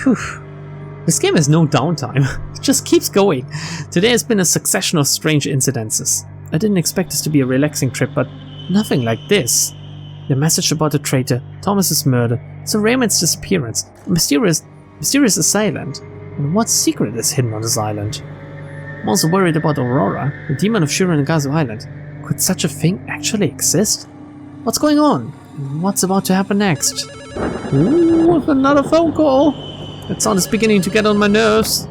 Whew. This game has no downtime. It just keeps going. Today has been a succession of strange incidences. I didn't expect this to be a relaxing trip, but nothing like this. The message about the traitor, Thomas's murder, Sir Raymond's disappearance, a mysterious assailant, and what secret is hidden on this island? I'm also worried about Aurora, the demon of Shironagasu Island. Could such a thing actually exist? What's going on? What's about to happen next? Ooh, another phone call! That sound is beginning to get on my nerves.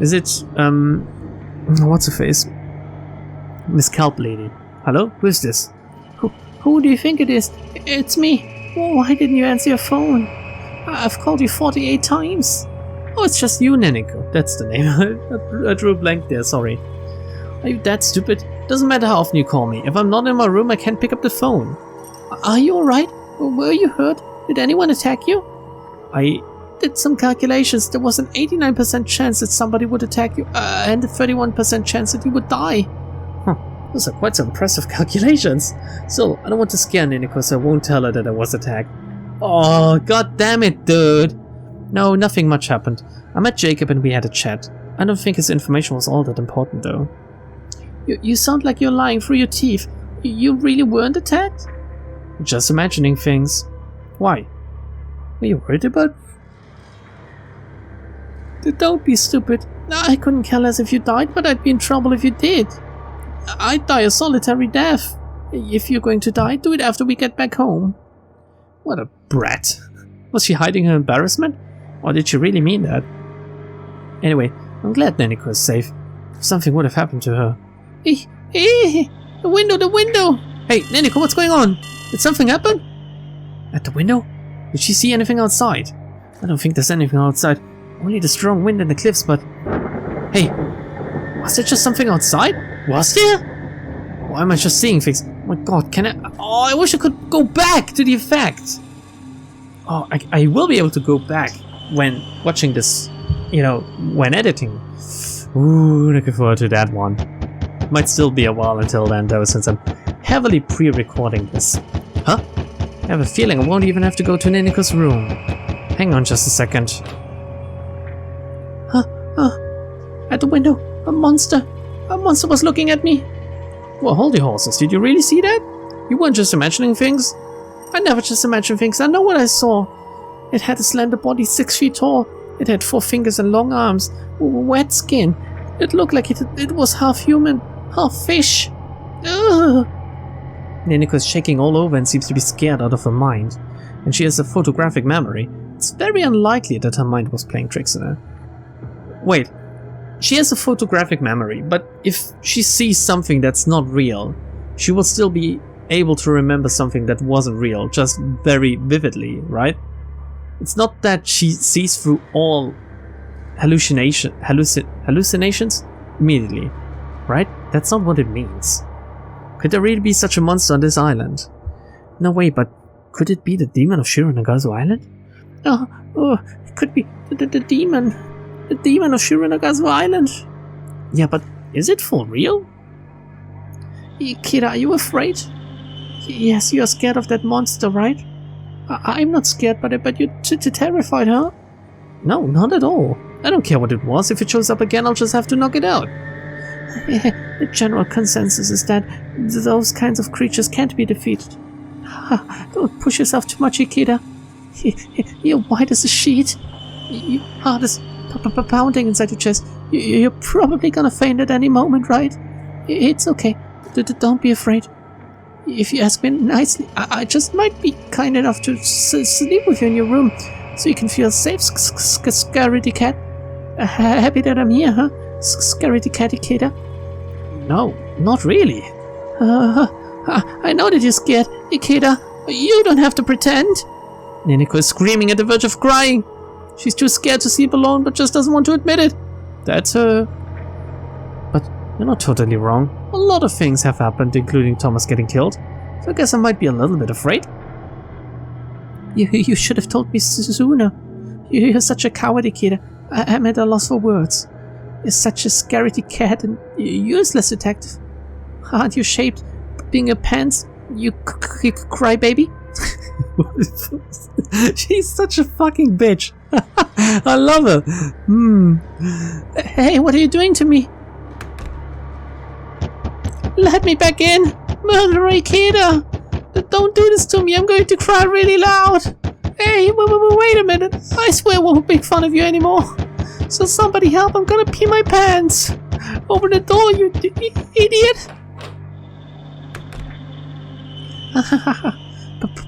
Is it, what's her face? Miss Kelp Lady. Hello? Who is this? Who do you think it is? It's me. Why didn't you answer your phone? I've called you 48 times. Oh, it's just you, Naniko. That's the name. I drew a blank there, sorry. Are you that stupid? Doesn't matter how often you call me. If I'm not in my room, I can't pick up the phone. Are you alright? Were you hurt? Did anyone attack you? I did some calculations. There was an 89% chance that somebody would attack you, and a 31% chance that you would die. Those are quite some impressive calculations. Still, I don't want to scare Naniko, so I won't tell her that I was attacked. Oh, god damn it, dude. No, nothing much happened. I met Jacob and we had a chat. I don't think his information was all that important, though. You sound like you're lying through your teeth. You really weren't attacked? Just imagining things. Why? Were you worried about? Don't be stupid. I couldn't care less if you died, but I'd be in trouble if you did. I'd die a solitary death. If you're going to die, do it after we get back home. What a brat. Was she hiding her embarrassment? Or did she really mean that? Anyway, I'm glad Naniko is safe. If something would have happened to her. The window! Hey, Naniko, what's going on? Did something happen? At the window? Did she see anything outside? I don't think there's anything outside. Only the strong wind and the cliffs, but... Hey, was there just something outside? Was there? Why am I just seeing things? Oh my god, can I... Oh, I wish I could go back to the effect. Oh, I will be able to go back when watching this, you know, when editing. Ooh, looking forward to that one. Might still be a while until then, though, since I'm heavily pre-recording this. Huh? I have a feeling I won't even have to go to Naniko's room. Hang on just a second. At the window, a monster. A monster was looking at me. Well, hold your horses. Did you really see that? You weren't just imagining things? I never just imagine things. I know what I saw. It had a slender body 6 feet tall. It had 4 fingers and long arms. Wet skin. It looked like it was half human, half fish. Ugh. Naniko is shaking all over and seems to be scared out of her mind. And she has a photographic memory. It's very unlikely that her mind was playing tricks on her. Wait. She has a photographic memory, but if she sees something that's not real, she will still be able to remember something that wasn't real, just very vividly, right? It's not that she sees through all hallucinations immediately, right? That's not what it means. Could there really be such a monster on this island? No way, but could it be the demon of Shironagasu Island? Oh, it could be the demon. The demon of Shironagasu Island. Yeah, but is it for real? Kira, are you afraid? Yes, you're scared of that monster, right? I'm not scared, but you're terrified, huh? No, not at all. I don't care what it was. If it shows up again, I'll just have to knock it out. The general consensus is that those kinds of creatures can't be defeated. Don't push yourself too much, Ikeda. You're white as a sheet. Your heart is pounding inside your chest. You're probably gonna faint at any moment, right? It's okay. Don't be afraid. If you ask me nicely, I just might be kind enough to sleep with you in your room, so you can feel safe, scaredy cat. Happy that I'm here, huh? Scaredy catty Ikeda. No, not really. I know that you're scared, Ikeda. You don't have to pretend. Naniko is screaming at the verge of crying. She's too scared to sleep alone, but just doesn't want to admit it. That's her. But you're not totally wrong. A lot of things have happened, including Thomas getting killed. So I guess I might be a little bit afraid. You should have told me sooner. You're such a coward, Ikeda. I'm at a loss for words. You're such a scaredy cat and useless detective. Aren't you shaped being a pants? You crybaby? She's such a fucking bitch. I love it. Hey, what are you doing to me? Let me back in. Murderer Ikeda. Don't do this to me. I'm going to cry really loud. Hey, wait a minute. I swear I won't make fun of you anymore. So somebody help. I'm gonna pee my pants. Open the door, you idiot.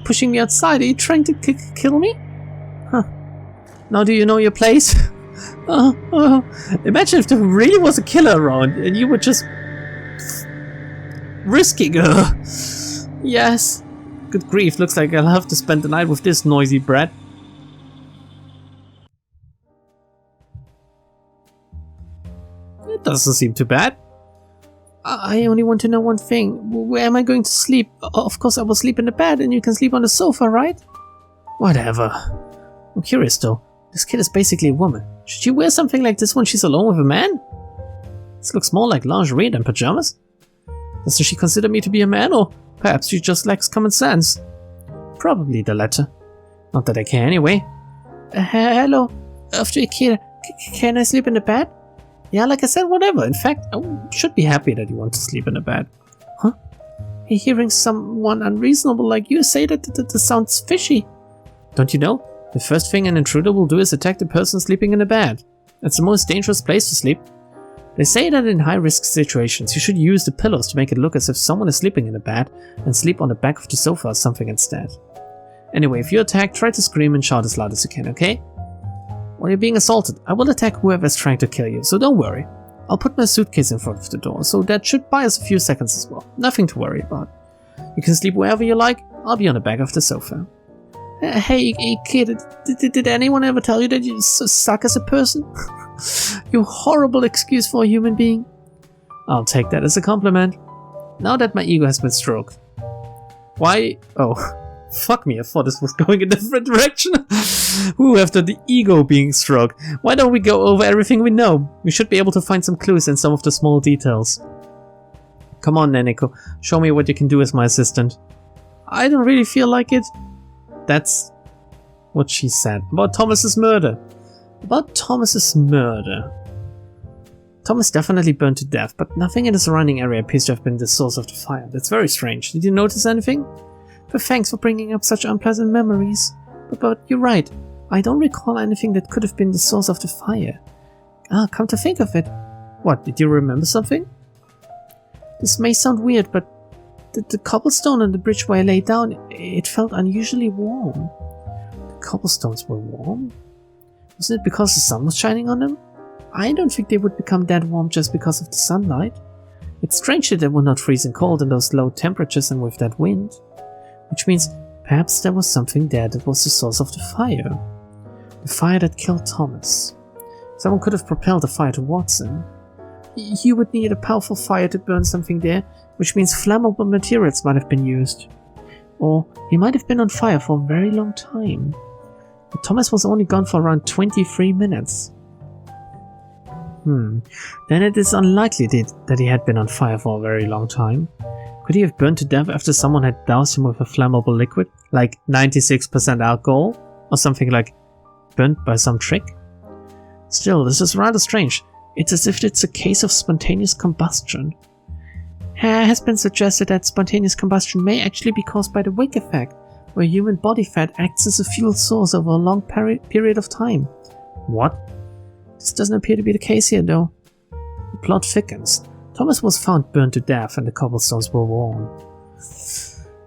Pushing me outside. Are you trying to kill me? Huh. Now do you know your place? Imagine if there really was a killer around and you were just risking her. Yes. Good grief, looks like I'll have to spend the night with this noisy brat. It doesn't seem too bad. I only want to know one thing. Where am I going to sleep? Of course I will sleep in the bed and you can sleep on the sofa, right? Whatever. I'm curious though. This kid is basically a woman. Should she wear something like this when she's alone with a man? This looks more like lingerie than pajamas. Doesn't she consider me to be a man, or perhaps she just lacks common sense? Probably the latter. Not that I care anyway. Hello, After Ikeda, can I sleep in the bed? Yeah, like I said, whatever. In fact, I should be happy that you want to sleep in the bed. Huh? Hearing someone unreasonable like you say that sounds fishy. Don't you know? The first thing an intruder will do is attack the person sleeping in the bed. It's the most dangerous place to sleep. They say that in high-risk situations, you should use the pillows to make it look as if someone is sleeping in the bed and sleep on the back of the sofa or something instead. Anyway, if you're attacked, try to scream and shout as loud as you can, okay? While you're being assaulted, I will attack whoever is trying to kill you, so don't worry. I'll put my suitcase in front of the door, so that should buy us a few seconds as well. Nothing to worry about. You can sleep wherever you like, I'll be on the back of the sofa. Hey kid, did anyone ever tell you that you suck as a person? You horrible excuse for a human being. I'll take that as a compliment. Now that my ego has been stroked. Why? Oh, fuck me, I thought this was going a different direction. Ooh, after the ego being stroked. Why don't we go over everything we know? We should be able to find some clues in some of the small details. Come on, Neneko, show me what you can do as my assistant. I don't really feel like it. That's what she said. About Thomas's murder. About Thomas's murder. Thomas definitely burned to death, but nothing in the surrounding area appears to have been the source of the fire. That's very strange. Did you notice anything? But thanks for bringing up such unpleasant memories. But you're right. I don't recall anything that could have been the source of the fire. Come to think of it. What, did you remember something? This may sound weird, but the cobblestone on the bridge where I lay down, it felt unusually warm. The cobblestones were warm? Wasn't it because the sun was shining on them? I don't think they would become that warm just because of the sunlight. It's strange that they were not freezing cold in those low temperatures and with that wind. Which means perhaps there was something there that was the source of the fire. The fire that killed Thomas. Someone could have propelled the fire towards him. You would need a powerful fire to burn something there, which means flammable materials might have been used. Or he might have been on fire for a very long time. But Thomas was only gone for around 23 minutes. Then it is unlikely that he had been on fire for a very long time. Could he have burned to death after someone had doused him with a flammable liquid, like 96% alcohol, or something like burnt by some trick? Still, this is rather strange. It's as if it's a case of spontaneous combustion. It has been suggested that spontaneous combustion may actually be caused by the wick effect, where human body fat acts as a fuel source over a long period of time. What? This doesn't appear to be the case here, though. The plot thickens. Thomas was found burned to death and the cobblestones were warm.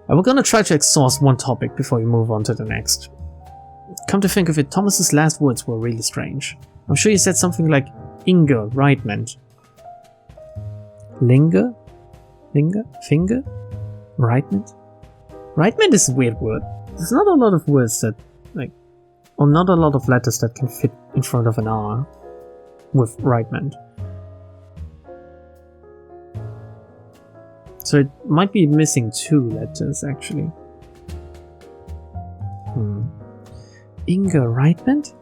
We're gonna try to exhaust one topic before we move on to the next. Come to think of it, Thomas's last words were really strange. I'm sure he said something like Inge Reitment. Linger? Linger? Finger? Reitment? Reitment is a weird word. There's not a lot of words that, or not a lot of letters that can fit in front of an R with Reitment. So it might be missing 2 letters, actually. Inge Reitment?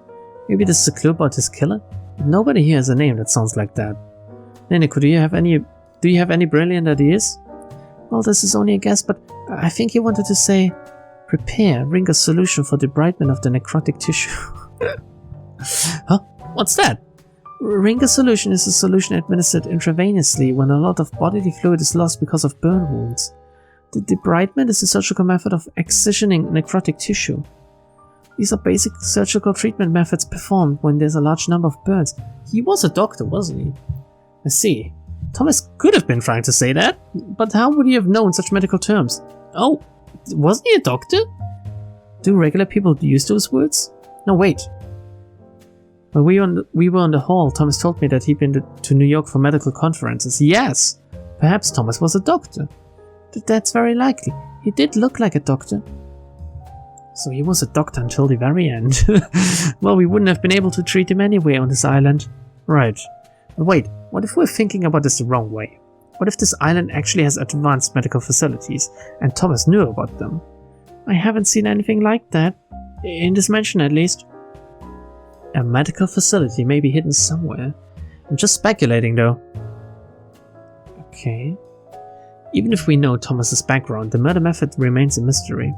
Maybe this is a clue about his killer? Nobody here has a name that sounds like that. Neneko, do you have any brilliant ideas? Well, this is only a guess, but I think he wanted to say, prepare Ringer's solution for debridement of the necrotic tissue. Huh? What's that? Ringer solution is a solution administered intravenously when a lot of bodily fluid is lost because of burn wounds. The debridement is a surgical method of excisioning necrotic tissue. These are basic surgical treatment methods performed when there's a large number of burns. He was a doctor, wasn't he? I see. Thomas could have been trying to say that, but how would he have known such medical terms? Oh, wasn't he a doctor? Do regular people use those words? No, wait. When we were on the hall, Thomas told me that he'd been to New York for medical conferences. Yes, perhaps Thomas was a doctor. That's very likely. He did look like a doctor. So he was a doctor until the very end. Well, we wouldn't have been able to treat him anyway on this island. Right. But wait, what if we're thinking about this the wrong way? What if this island actually has advanced medical facilities, and Thomas knew about them? I haven't seen anything like that. In this mansion, at least. A medical facility may be hidden somewhere. I'm just speculating, though. Okay. Even if we know Thomas's background, the murder method remains a mystery.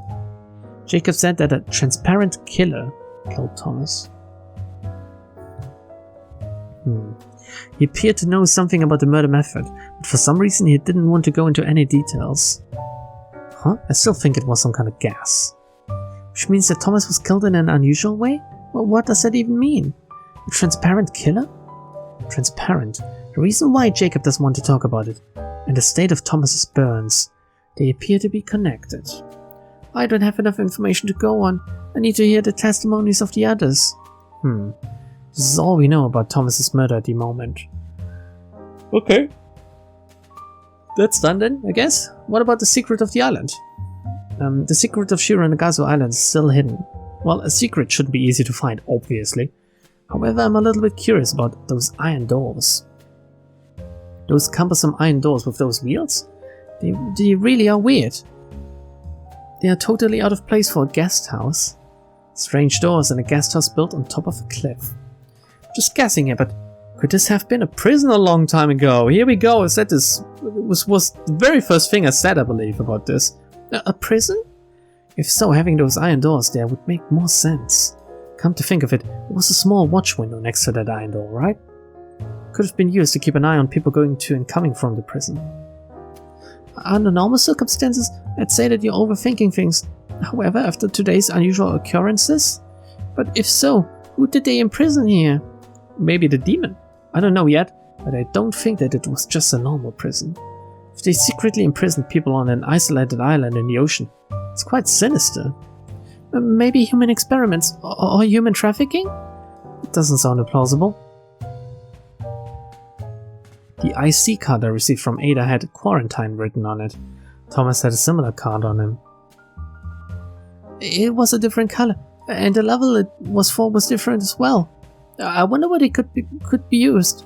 Jacob said that a transparent killer killed Thomas. He appeared to know something about the murder method, but for some reason he didn't want to go into any details. Huh? I still think it was some kind of gas. Which means that Thomas was killed in an unusual way? Well, what does that even mean? A transparent killer? Transparent. The reason why Jacob doesn't want to talk about it. And the state of Thomas's burns. They appear to be connected. I don't have enough information to go on. I need to hear the testimonies of the others. This is all we know about Thomas's murder at the moment. Okay. That's done then, I guess. What about the secret of the island? The secret of Shironagasu Island is still hidden. Well, a secret shouldn't be easy to find, obviously. However, I'm a little bit curious about those iron doors. Those cumbersome iron doors with those wheels? They really are weird. They are totally out of place for a guest house. Strange doors in a guest house built on top of a cliff. Just guessing here, but could this have been a prison a long time ago? Here we go, I said this was the very first thing I said, I believe, about this. A prison? If so, having those iron doors there would make more sense. Come to think of it, there was a small watch window next to that iron door, right? Could have been used to keep an eye on people going to and coming from the prison. Under normal circumstances, I'd say that you're overthinking things. However, after today's unusual occurrences? But if so, who did they imprison here? Maybe the demon? I don't know yet, but I don't think that it was just a normal prison. If they secretly imprisoned people on an isolated island in the ocean, it's quite sinister. Maybe human experiments or human trafficking? It doesn't sound implausible. The IC card I received from Ada had quarantine written on it. Thomas had a similar card on him. It was a different color, and the level it was for was different as well. I wonder what it could be used.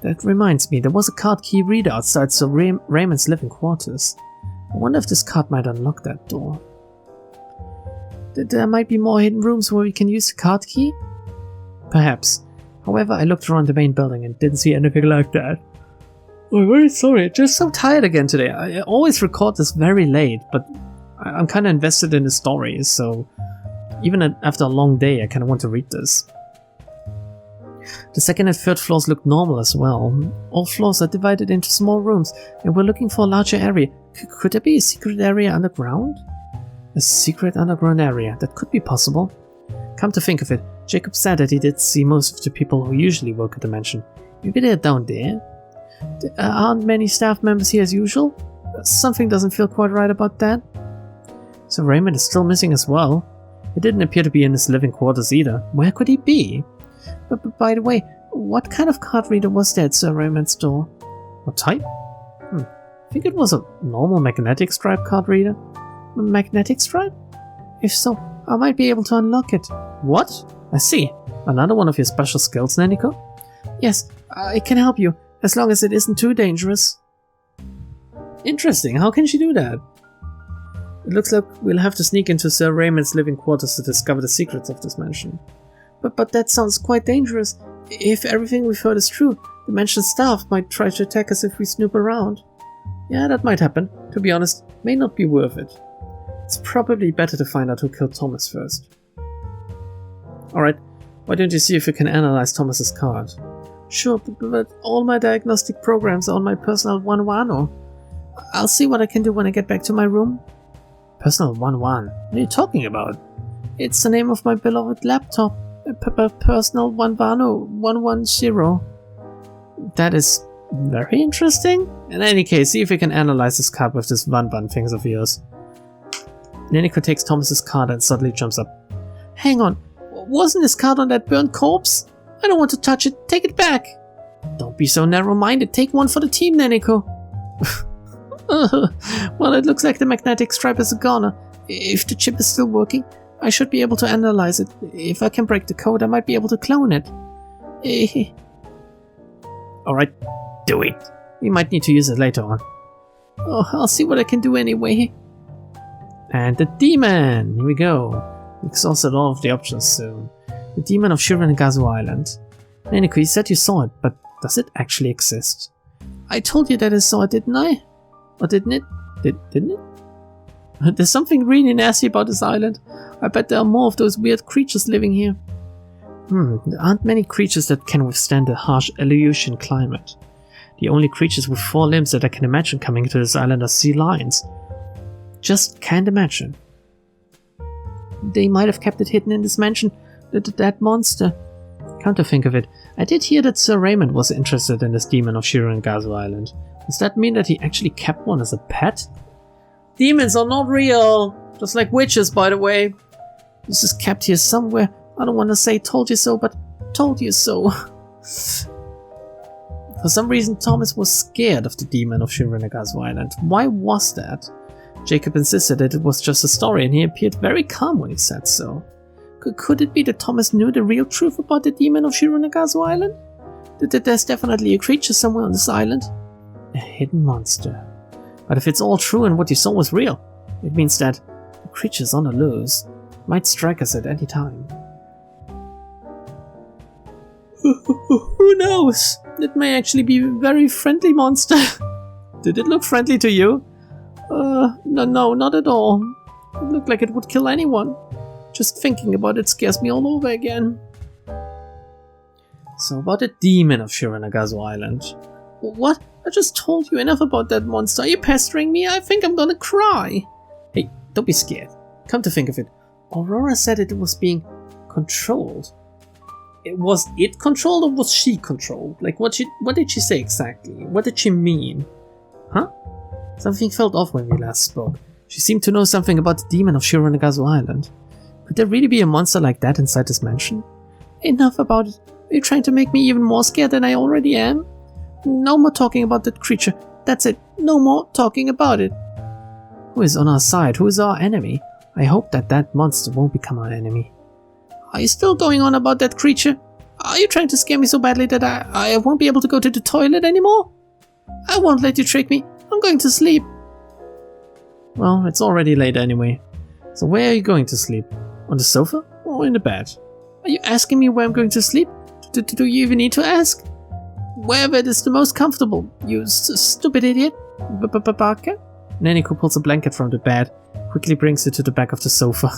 That reminds me, there was a card key reader outside Sir Raymond's living quarters. I wonder if this card might unlock that door. There might be more hidden rooms where we can use the card key? Perhaps. However, I looked around the main building and didn't see anything like that. I'm very sorry, just so tired again today. I always record this very late, but I'm kinda invested in the story, so even after a long day, I kinda want to read this. The second and third floors look normal as well. All floors are divided into small rooms, and we're looking for a larger area. Could there be a secret area underground? A secret underground area, that could be possible. Come to think of it, Jacob said that he did see most of the people who usually work at the mansion. Maybe they're down there? There aren't many staff members here as usual? Something doesn't feel quite right about that. So Raymond is still missing as well. He didn't appear to be in his living quarters either. Where could he be? But by the way, what kind of card reader was that at Sir Raymond's door? What type? I think it was a normal magnetic stripe card reader. A magnetic stripe? If so, I might be able to unlock it. What? I see. Another one of your special skills, Naniko? Yes, I can help you, as long as it isn't too dangerous. Interesting, how can she do that? It looks like we'll have to sneak into Sir Raymond's living quarters to discover the secrets of this mansion. But that sounds quite dangerous. If everything we've heard is true, the mansion's staff might try to attack us if we snoop around. Yeah, that might happen. To be honest, may not be worth it. It's probably better to find out who killed Thomas first. Alright, Why don't you see if you can analyze Thomas's card? Sure, but all my diagnostic programs are on my personal One. I'll see what I can do when I get back to my room. Personal One? What are you talking about? It's the name of my beloved laptop. Personal 110. That is very interesting. In any case, see if you can analyze this card with this One things of yours. Nanako takes Thomas's card and suddenly jumps up. Hang on, wasn't this card on that burnt corpse? I don't want to touch it, take it back. Don't be so narrow-minded, take one for the team, Nanako. Well, it looks like the magnetic stripe is a goner. If the chip is still working, I should be able to analyze it. If I can break the code, I might be able to clone it. Alright, do it. We might need to use it later on. Oh, I'll see what I can do anyway. And the demon! Here we go. We exhausted all of the options soon. The demon of Shironagasu Island. Nanako, you said you saw it, but does it actually exist? I told you that I saw it, didn't I? Or didn't it? Didn't it? There's something really nasty about this island. I bet there are more of those weird creatures living here. There aren't many creatures that can withstand the harsh Aleutian climate. The only creatures with 4 limbs that I can imagine coming to this island are sea lions. Just can't imagine. They might have kept it hidden in this mansion, that monster. Come to think of it, I did hear that Sir Raymond was interested in this demon of Shironagasu Island. Does that mean that he actually kept one as a pet? Demons are not real! Just like witches, by the way. This is kept here somewhere. I don't want to say told you so, but told you so. For some reason, Thomas was scared of the demon of Shironagasu Island. Why was that? Jacob insisted that it was just a story, and he appeared very calm when he said so. Could it be that Thomas knew the real truth about the demon of Shironagasu Island? That there's definitely a creature somewhere on this island? A hidden monster. But if it's all true and what you saw was real, it means that the creature's on the loose. Might strike us at any time. Who knows? It may actually be a very friendly monster. Did it look friendly to you? No, not at all. It looked like it would kill anyone. Just thinking about it scares me all over again. So about the demon of Shironagasu Island. What? I just told you enough about that monster. Are you pestering me? I think I'm gonna cry. Hey, don't be scared. Come to think of it, Aurora said it was being controlled. Was it controlled or was she controlled? Like what did she say exactly? What did she mean? Huh? Something felt off when we last spoke. She seemed to know something about the demon of Shironagasu Island. Could there really be a monster like that inside this mansion? Enough about it. Are you trying to make me even more scared than I already am? No more talking about that creature. That's it. No more talking about it. Who is on our side? Who is our enemy? I hope that monster won't become our enemy. Are you still going on about that creature? Are you trying to scare me so badly that I won't be able to go to the toilet anymore? I won't let you trick me. I'm going to sleep. Well, it's already late anyway. So where are you going to sleep? On the sofa or in the bed? Are you asking me where I'm going to sleep? Do you even need to ask? Wherever it is the most comfortable, you stupid idiot. Baka? Nanako pulls a blanket from the bed, quickly brings it to the back of the sofa.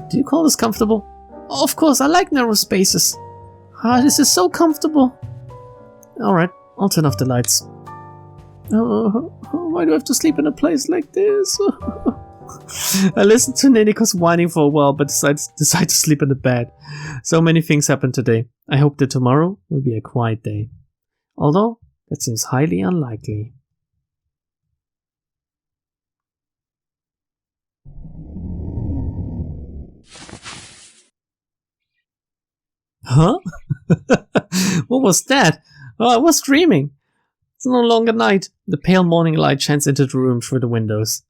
Do you call this comfortable? Of course, I like narrow spaces. This is so comfortable. Alright, I'll turn off the lights. Why do I have to sleep in a place like this? I listened to Nanako's whining for a while, but decide to sleep in the bed. So many things happened today. I hope that tomorrow will be a quiet day. Although, that seems highly unlikely. Huh? What was that? Oh, I was dreaming. It's no longer night. The pale morning light shines into the room through the windows.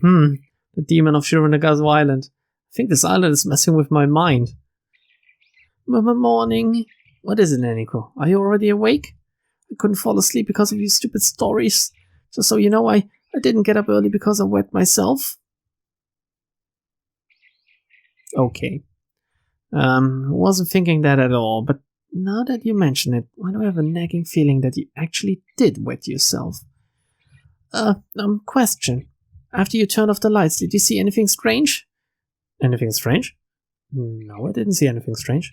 The demon of Shironagasu Island. I think this island is messing with my mind. Morning. What is it, Nanako? Are you already awake? I couldn't fall asleep because of your stupid stories. Just so you know, I didn't get up early because I wet myself. Okay. Wasn't thinking that at all, but now that you mention it, why do I have a nagging feeling that you actually did wet yourself? Question. After you turned off the lights, did you see anything strange? Anything strange? No, I didn't see anything strange.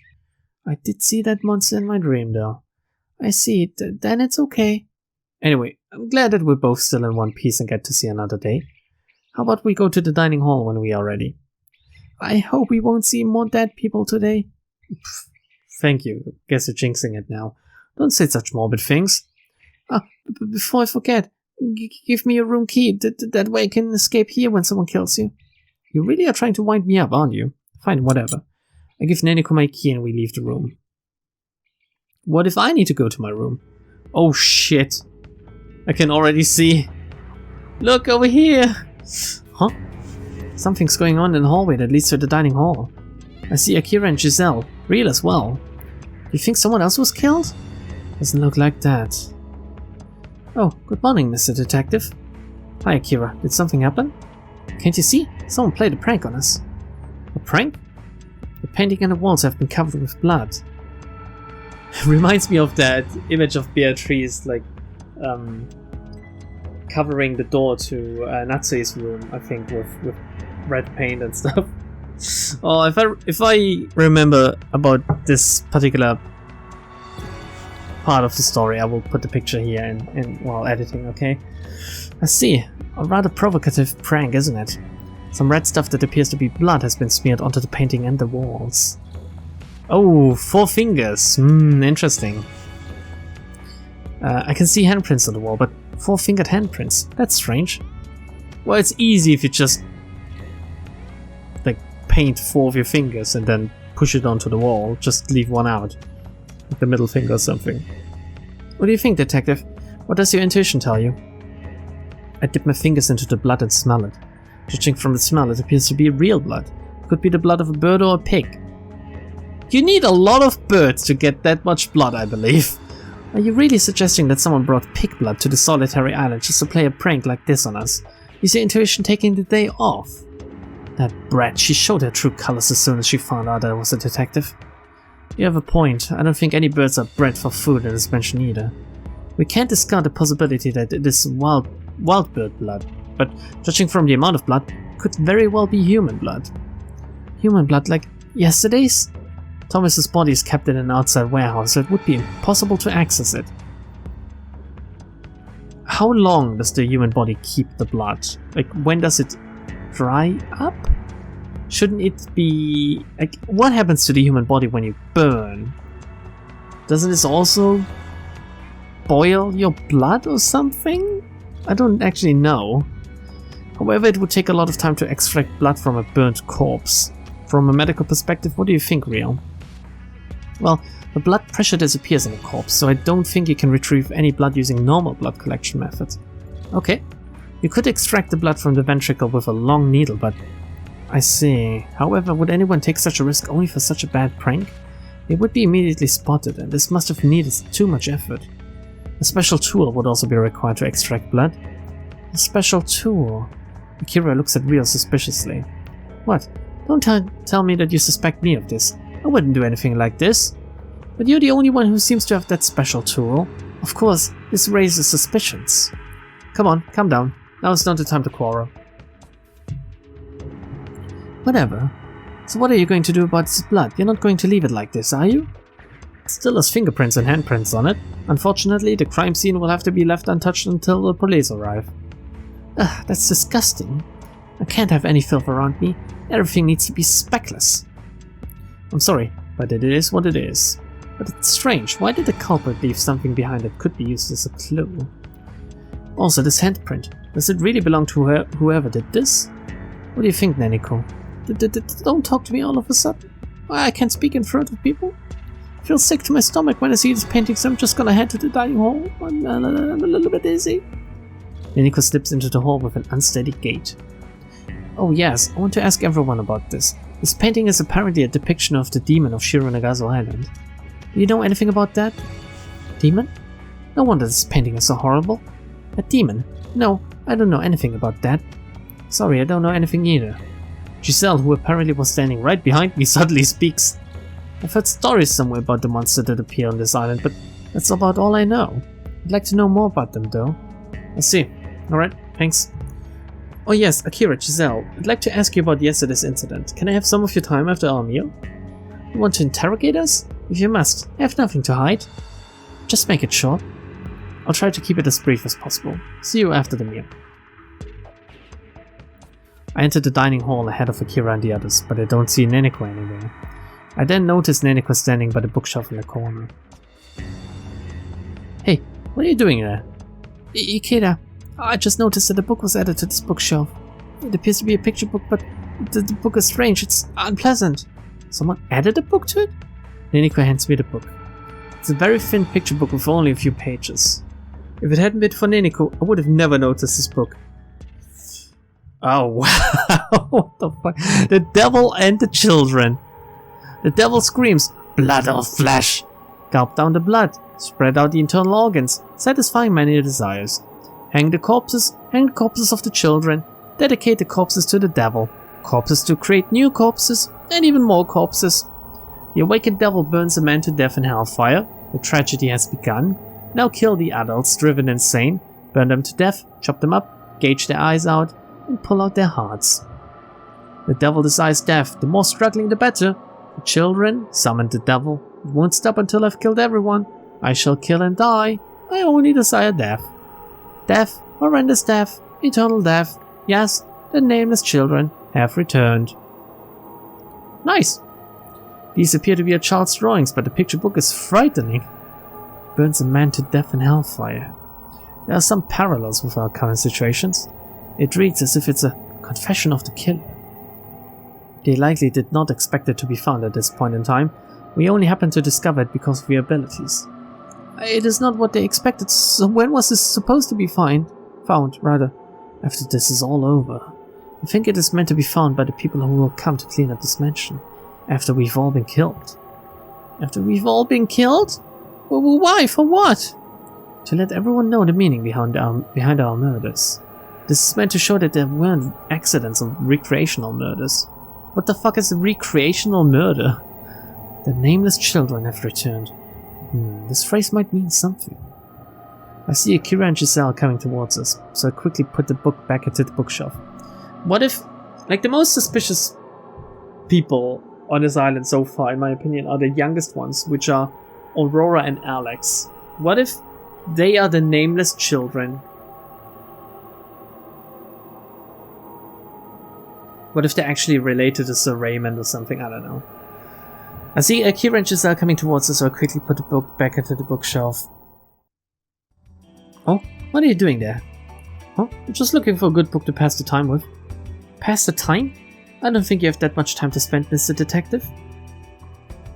I did see that monster in my dream, though. I see it, then it's okay. Anyway, I'm glad that we're both still in one piece and get to see another day. How about we go to the dining hall when we are ready? I hope we won't see more dead people today. Thank you. Guess you're jinxing it now. Don't say such morbid things. Before I forget, give me your room key. That way I can escape here when someone kills you. You really are trying to wind me up, aren't you? Fine, whatever. I give Naniko my key and we leave the room. What if I need to go to my room? Oh shit. I can already see. Look over here. Huh? Something's going on in the hallway that leads to the dining hall. I see Akira and Giselle. Real as well. You think someone else was killed? Doesn't look like that. Oh, good morning, Mr. Detective. Hi, Akira. Did something happen? Can't you see? Someone played a prank on us. A prank? The painting and the walls have been covered with blood. Reminds me of that image of Beatrice, like, covering the door to Natsue's room, I think, with red paint and stuff. Oh, if I remember about this particular part of the story, I will put the picture here in while editing, okay? I see. A rather provocative prank, isn't it? Some red stuff that appears to be blood has been smeared onto the painting and the walls. Oh, 4 fingers. Interesting. I can see handprints on the wall, but 4-fingered handprints. That's strange. Well, it's easy if you just like paint 4 of your fingers and then push it onto the wall. Just leave one out, like the middle finger or something. What do you think, detective? What does your intuition tell you? I dip my fingers into the blood and smell it. Judging from the smell, it appears to be real blood. It could be the blood of a bird or a pig. You need a lot of birds to get that much blood, I believe. Are you really suggesting that someone brought pig blood to the solitary island just to play a prank like this on us? Is your intuition taking the day off? That brat, she showed her true colors as soon as she found out I was a detective. You have a point. I don't think any birds are bred for food in this mansion either. We can't discard the possibility that it is wild bird blood, but judging from the amount of blood, could very well be human blood. Human blood like yesterday's? Thomas's body is kept in an outside warehouse, so it would be impossible to access it. How long does the human body keep the blood? Like, when does it dry up? Shouldn't it be... like, what happens to the human body when you burn? Doesn't this also boil your blood or something? I don't actually know. However, it would take a lot of time to extract blood from a burnt corpse. From a medical perspective, what do you think, Rio? Well, the blood pressure disappears in a corpse, so I don't think you can retrieve any blood using normal blood collection methods. Okay, you could extract the blood from the ventricle with a long needle, but... I see. However, would anyone take such a risk only for such a bad prank? It would be immediately spotted, and this must have needed too much effort. A special tool would also be required to extract blood. A special tool? Akira looks at Rio suspiciously. What? Don't tell me that you suspect me of this. I wouldn't do anything like this. But you're the only one who seems to have that special tool. Of course, this raises suspicions. Come on, calm down. Now is not the time to quarrel. Whatever. So what are you going to do about this blood? You're not going to leave it like this, are you? It still has fingerprints and handprints on it. Unfortunately, the crime scene will have to be left untouched until the police arrive. Ugh, that's disgusting. I can't have any filth around me. Everything needs to be speckless. I'm sorry, but it is what it is. But it's strange, why did the culprit leave something behind that could be used as a clue? Also, this handprint, does it really belong to whoever did this? What do you think, Naniko? Don't talk to me all of a sudden. I can't speak in front of people. I feel sick to my stomach when I see this painting, so I'm just gonna head to the dining hall. I'm a little bit dizzy. Naniko slips into the hall with an unsteady gait. Oh yes, I want to ask everyone about this. This painting is apparently a depiction of the demon of Shironagasu Island. Do you know anything about that? Demon? No wonder this painting is so horrible. A demon? No, I don't know anything about that. Sorry, I don't know anything either. Giselle, who apparently was standing right behind me, suddenly speaks. I've heard stories somewhere about the monster that appear on this island, but that's about all I know. I'd like to know more about them, though. I see. Alright, thanks. Oh yes, Akira, Giselle, I'd like to ask you about yesterday's incident. Can I have some of your time after our meal? You want to interrogate us? If you must, I have nothing to hide. Just make it short. I'll try to keep it as brief as possible. See you after the meal. I enter the dining hall ahead of Akira and the others, but I don't see Neneko anywhere. I then notice Neneko standing by the bookshelf in the corner. Hey, what are you doing there? Ikeda, I just noticed that the book was added to this bookshelf. It appears to be a picture book, but the book is strange. It's unpleasant. Someone added a book to it? Neneko hands me the book. It's a very thin picture book with only a few pages. If it hadn't been for Neneko, I would have never noticed this book. Oh wow, what the fuck? The devil and the children. The devil screams, blood or flesh. Gulp down the blood, spread out the internal organs, satisfying many desires. Hang the corpses of the children. Dedicate the corpses to the devil. Corpses to create new corpses, and even more corpses. The awakened devil burns a man to death in hellfire. The tragedy has begun. Now kill the adults driven insane. Burn them to death, chop them up, gouge their eyes out, and pull out their hearts. The devil desires death, the more struggling the better. The children summon the devil. It won't stop until I've killed everyone. I shall kill and die. I only desire death. Death, horrendous death, eternal death. Yes, the nameless children have returned. Nice! These appear to be a child's drawings, but the picture book is frightening. Burns a man to death in hellfire. There are some parallels with our current situations. It reads as if it's a confession of the killer. They likely did not expect it to be found at this point in time. We only happened to discover it because of your abilities. It is not what they expected, so when was this supposed to be found, after this is all over? I think it is meant to be found by the people who will come to clean up this mansion, after we've all been killed. After we've all been killed? Well, why? For what? To let everyone know the meaning behind our murders. This is meant to show that there weren't accidents or recreational murders. What the fuck is a recreational murder? The nameless children have returned. This phrase might mean something. I see Akira and Giselle coming towards us, so I quickly put the book back into the bookshelf. What if, like, the most suspicious people on this island so far, in my opinion, are the youngest ones, which are Aurora and Alex. What if they are the nameless children? What if they're actually related to Sir Raymond or something? I don't know. I see Akira and Giselle coming towards us, so I quickly put the book back into the bookshelf. Oh, what are you doing there? Oh, I'm just looking for a good book to pass the time with. Pass the time? I don't think you have that much time to spend, Mr. Detective.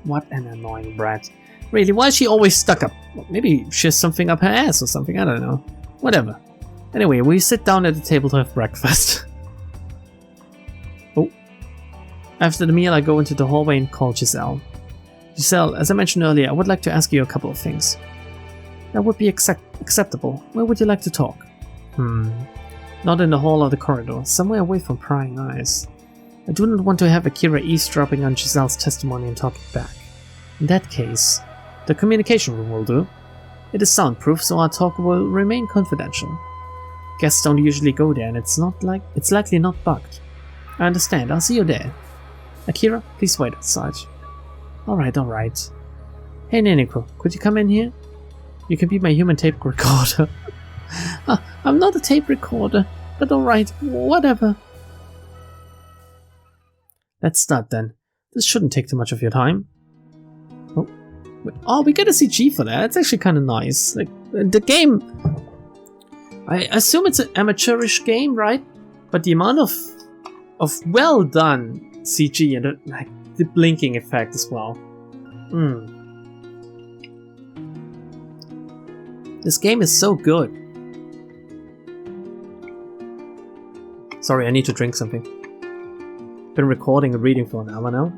What an annoying brat. Really, why is she always stuck up? Well, maybe she has something up her ass or something, I don't know. Whatever. Anyway, we sit down at the table to have breakfast. Oh. After the meal, I go into the hallway and call Giselle. Giselle, as I mentioned earlier, I would like to ask you a couple of things. That would be acceptable. Where would you like to talk? Not in the hall or the corridor, somewhere away from prying eyes. I do not want to have Akira eavesdropping on Giselle's testimony and talking back. In that case, the communication room will do. It is soundproof, so our talk will remain confidential. Guests don't usually go there, and it's likely not bugged. I understand, I'll see you there. Akira, please wait outside. Alright. Hey Neneko, could you come in here? You can be my human tape recorder. I'm not a tape recorder, but alright, whatever. Let's start then. This shouldn't take too much of your time. Oh, we get a CG for that. That's actually kind of nice. Like, the game, I assume it's an amateurish game, right? But the amount of well done CG and like the blinking effect as well. This game is so good. Sorry, I need to drink something. Been recording and reading for an hour now.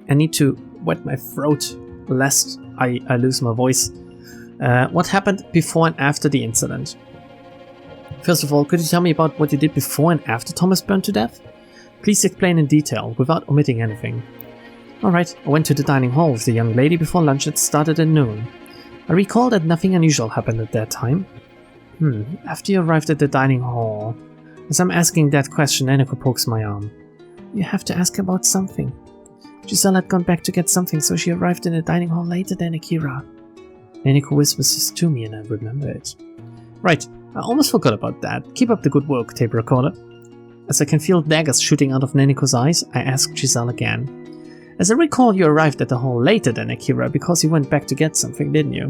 I need to wet my throat lest I lose my voice. What happened before and after the incident? First of all, could you tell me about what you did before and after Thomas burned to death? Please explain in detail, without omitting anything. Alright, I went to the dining hall with the young lady before lunch had started at noon. I recall that nothing unusual happened at that time. After you arrived at the dining hall... As I'm asking that question, Neneko pokes my arm. You have to ask about something. Giselle had gone back to get something, so she arrived in the dining hall later than Akira. Nanako whispers this to me and I remember it. Right, I almost forgot about that. Keep up the good work, tape recorder. As I can feel daggers shooting out of Nanako's eyes, I ask Giselle again. As I recall, you arrived at the hall later than Akira because you went back to get something, didn't you?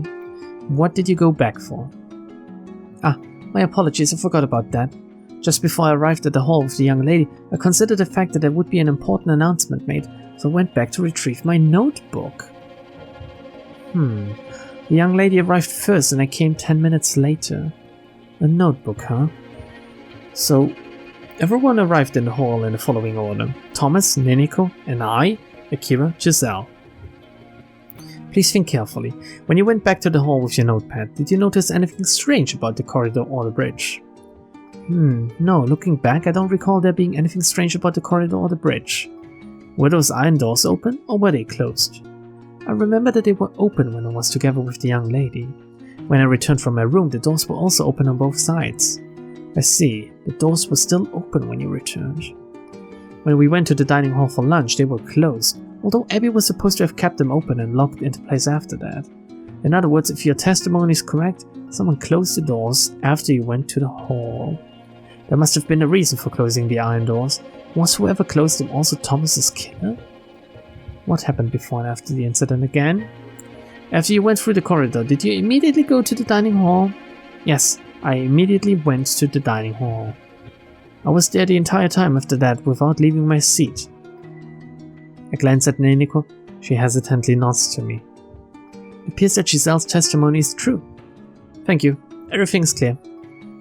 What did you go back for? Ah, my apologies, I forgot about that. Just before I arrived at the hall with the young lady, I considered the fact that there would be an important announcement made, so I went back to retrieve my notebook. The young lady arrived first and I came 10 minutes later. A notebook, huh? So, everyone arrived in the hall in the following order. Thomas, Nanako, and I, Akira, Giselle. Please think carefully. When you went back to the hall with your notepad, did you notice anything strange about the corridor or the bridge? No, looking back, I don't recall there being anything strange about the corridor or the bridge. Were those iron doors open, or were they closed? I remember that they were open when I was together with the young lady. When I returned from my room, the doors were also open on both sides. I see, the doors were still open when you returned. When we went to the dining hall for lunch, they were closed, although Abby was supposed to have kept them open and locked into place after that. In other words, if your testimony is correct, someone closed the doors after you went to the hall. There must have been a reason for closing the iron doors. Was whoever closed them also Thomas's killer? What happened before and after the incident again? After you went through the corridor, did you immediately go to the dining hall? Yes, I immediately went to the dining hall. I was there the entire time after that without leaving my seat. I glance at Nanako. She hesitantly nods to me. It appears that Giselle's testimony is true. Thank you. Everything's clear.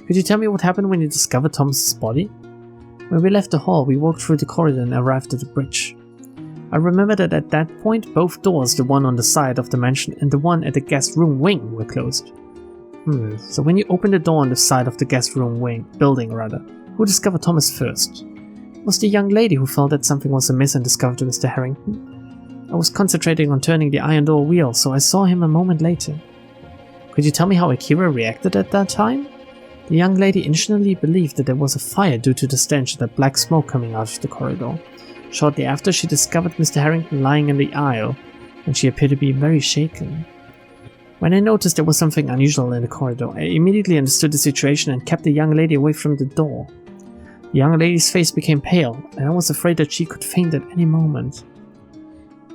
Could you tell me what happened when you discovered Thomas's body? When we left the hall, we walked through the corridor and arrived at the bridge. I remember that at that point, both doors, the one on the side of the mansion and the one at the guest room wing, were closed. So when you opened the door on the side of the guest room building, who discovered Thomas first? It was the young lady who felt that something was amiss and discovered Mr. Harrington. I was concentrating on turning the iron door wheel, so I saw him a moment later. Could you tell me how Akira reacted at that time? The young lady initially believed that there was a fire due to the stench and the black smoke coming out of the corridor. Shortly after, she discovered Mr. Harrington lying in the aisle, and she appeared to be very shaken. When I noticed there was something unusual in the corridor, I immediately understood the situation and kept the young lady away from the door. The young lady's face became pale, and I was afraid that she could faint at any moment.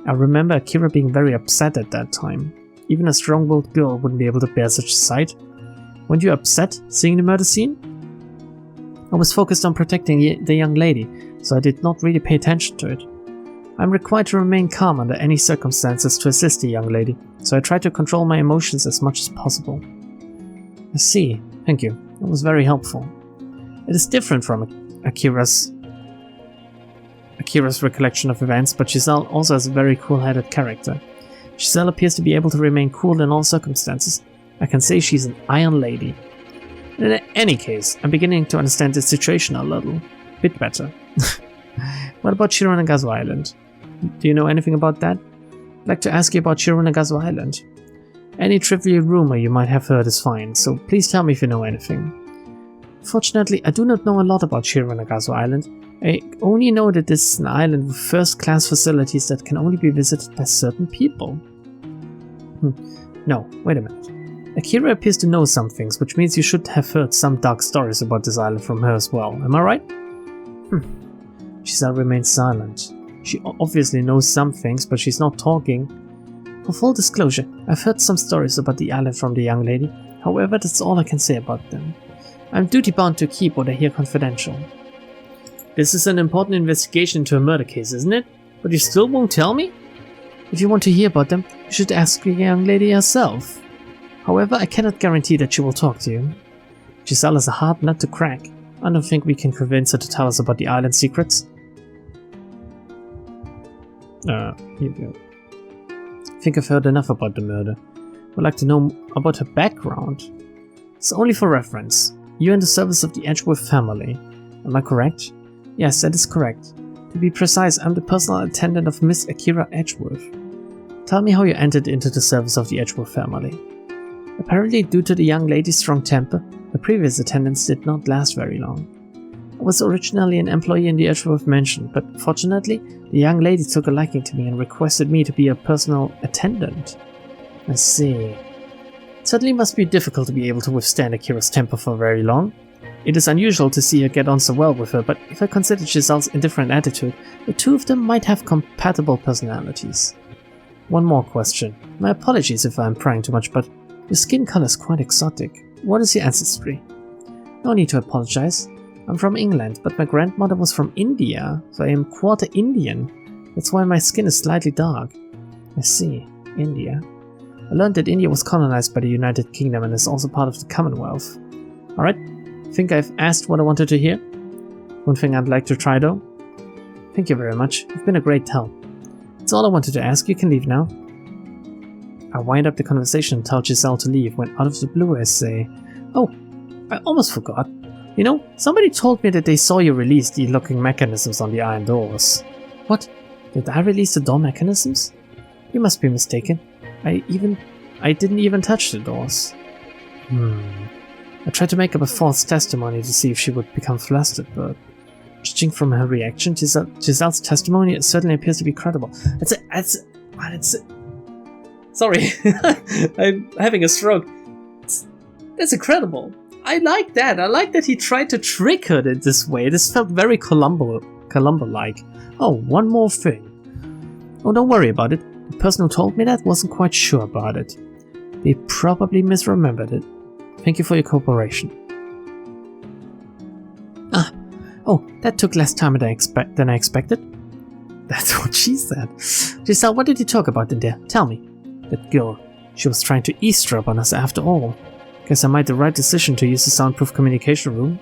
I remember Akira being very upset at that time. Even a strong-willed girl wouldn't be able to bear such a sight. Weren't you upset seeing the murder scene? I was focused on protecting the young lady, so I did not really pay attention to it. I'm required to remain calm under any circumstances to assist the young lady, so I tried to control my emotions as much as possible. I see, thank you, that was very helpful. It is different from Akira's recollection of events, but Giselle also has a very cool-headed character. Giselle appears to be able to remain cool in all circumstances. I can say she's an iron lady. In any case, I'm beginning to understand the situation a little bit better. What about Shironagasu Island? Do you know anything about that? I'd like to ask you about Shironagasu Island. Any trivial rumor you might have heard is fine, so please tell me if you know anything. Fortunately, I do not know a lot about Shironagasu Island. I only know that this is an island with first-class facilities that can only be visited by certain people. No, wait a minute. Akira appears to know some things, which means you should have heard some dark stories about this island from her as well, am I right? Giselle remains silent. She obviously knows some things, but she's not talking. For full disclosure, I've heard some stories about the island from the young lady, however that's all I can say about them. I'm duty-bound to keep what I hear confidential. This is an important investigation into a murder case, isn't it? But you still won't tell me? If you want to hear about them, you should ask the young lady herself. However, I cannot guarantee that she will talk to you. Giselle is a hard nut to crack. I don't think we can convince her to tell us about the island secrets. Here we go. I think I've heard enough about the murder. Would like to know about her background. It's only for reference. You're in the service of the Edgeworth family. Am I correct? Yes, that is correct. To be precise, I'm the personal attendant of Miss Akira Edgeworth. Tell me how you entered into the service of the Edgeworth family. Apparently, due to the young lady's strong temper, the previous attendants did not last very long. I was originally an employee in the Edgeworth Mansion, but fortunately, the young lady took a liking to me and requested me to be a personal attendant. I see. It certainly must be difficult to be able to withstand Akira's temper for very long. It is unusual to see her get on so well with her, but if I consider Giselle's indifferent attitude, the two of them might have compatible personalities. One more question. My apologies if I am prying too much, but your skin color is quite exotic. What is your ancestry? No need to apologize. I'm from England, but my grandmother was from India, so I am quarter Indian. That's why my skin is slightly dark. I see. India. I learned that India was colonized by the United Kingdom and is also part of the Commonwealth. Alright, think I've asked what I wanted to hear? One thing I'd like to try though? Thank you very much, you've been a great help. That's all I wanted to ask, you can leave now. I wind up the conversation and tell Giselle to leave when out of the blue I say, "Oh, I almost forgot. You know, somebody told me that they saw you release the locking mechanisms on the iron doors." What? Did I release the door mechanisms? You must be mistaken. I didn't even touch the doors. I tried to make up a false testimony to see if she would become flustered, but judging from her reaction, Giselle's testimony certainly appears to be credible. Sorry, I'm having a stroke. That's incredible. I like that. I like that he tried to trick her in this way. This felt very Columbo-like. Oh, one more thing. Oh, don't worry about it. The person who told me that wasn't quite sure about it. They probably misremembered it. Thank you for your cooperation. Oh, that took less time than I expected. That's what she said. Giselle, what did you talk about in there? Tell me. That girl, she was trying to eavesdrop on us after all. Guess I made the right decision to use the soundproof communication room.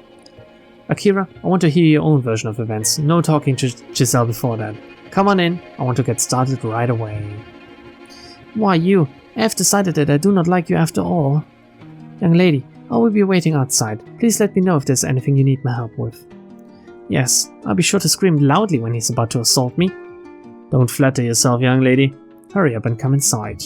Akira, I want to hear your own version of events. No talking to Giselle before that. Come on in, I want to get started right away. Why you? I have decided that I do not like you after all. Young lady, I will be waiting outside. Please let me know if there's anything you need my help with. Yes, I'll be sure to scream loudly when he's about to assault me. Don't flatter yourself, young lady. Hurry up and come inside.